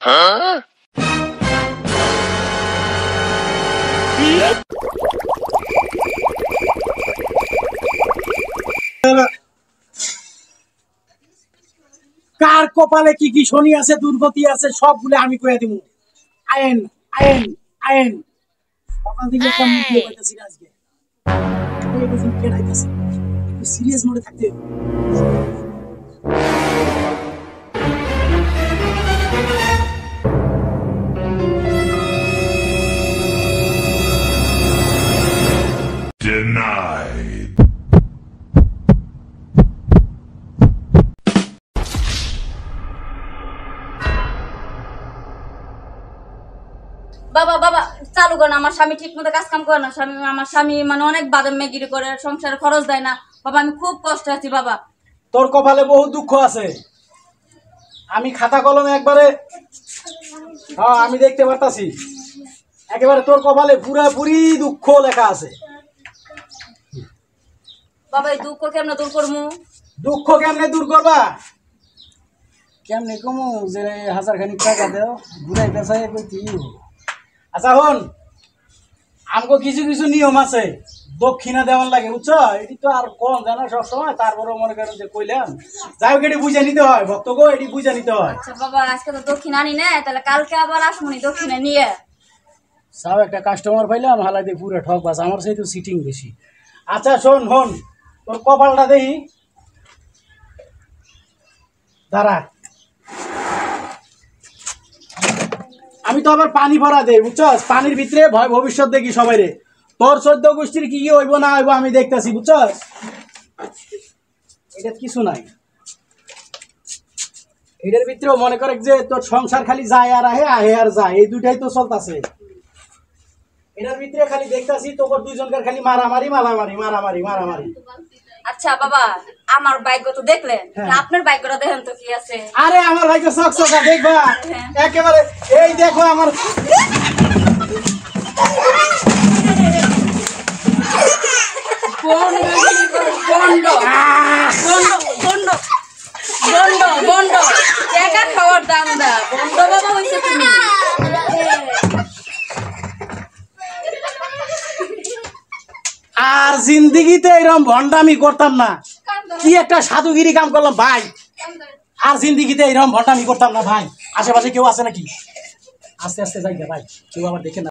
কার কপালে কি কি শনি আছে, দুর্গতি আছে, সবগুলো আমি কইয়া দিব। আইন আইন আইন সকাল থেকে একটা মুভি হইতাছি আজকে। এই বুঝুন কে রাইতাছে, একটু সিরিয়াস মোডে থাকতে হবে। Denied. বাবা বাবা চালু করেন, আমার স্বামী ঠিক মতো কাজ কাম করে না। আমার স্বামী মানে অনেক বাদাম মেগিরি করে, সংসারে খরচ দেয় না। বাবা আমি খুব কষ্ট আছি বাবা। তোর কপালে বহু দুঃখ আছে, আমি খাতা কলমে একবারে আমি দেখতে পারতাছি। একেবারে তোর কপালে পুরাপুরি দুঃখ লেখা আছে। বাবা এই দুঃখ কেমনে দূর করবো? দুঃখ কেমনে দূর করবা? কেমনে কমু যে 1000 খানিক টাকা দেও ঘুরাই পেছাই কইতি। আচ্ছা হন, আমগো কিছু কিছু নিয়ম আছে, দক্ষিণা দেওয়ার লাগে, বুঝছো? এটি তো আর কম জানা সবসময়, তারপরে মনে করেন যে কইলাম যাই হোক, এটি বুঝে নিতে হয় ভক্ত গো, এটি বুঝে নিতে হয়। আচ্ছা বাবা আজকে তো দক্ষিণ আনি না, তাহলে কালকে আবার আসমুনি দক্ষিণে নিয়ে। সব একটা কাস্টমার পাইলাম হালাই দিয়ে পুরো ঠক বাস, আমার সেই তো সিটিং বেশি। আচ্ছা শোন হন, তোর কপালটা দেখি, দাঁড়া আমি তো আবার পানি ভরা দেই, বুঝছস? পানির ভিতরে ভয় ভবিষ্যৎ দেখি সবাই রে। তোর 14 গোষ্ঠীর কি কি হইব না হইব আমি দেখতেছি, বুঝছস? এটা কিছু নাই, এটার ভিতরেও মনে করে যে তোর সংসার খালি যায় আর আহে, আহে আর যায়, এই দুইটাই তো চলতেছে। এটার ভিতরে খালি দেখতেছি তোর দুইজনকার খালি মারামারি মারামারি মারামারি মারামারি। আচ্ছা বাবা আমার ভাগ্য তো দেখলেন, আপনার ভাগ্যটা দেখেন তো কি আছে। আরে আমার ভাগ্য চকচকা দেখবা একেবারে, এই দেখো আমার খাওয়ার দাম দা বন্ধ বাবা হয়েছে তুমি। আর জিন্দিগিতে এরকম ভন্ডামি করতাম না, কি একটা সাধুগিরি কাম করলাম ভাই। আর জিন্দিগিতে এরকম ভন্ডামি করতাম না ভাই। আশেপাশে কেউ আছে নাকি? আস্তে আস্তে যাই ভাই, কেউ আবার দেখে না।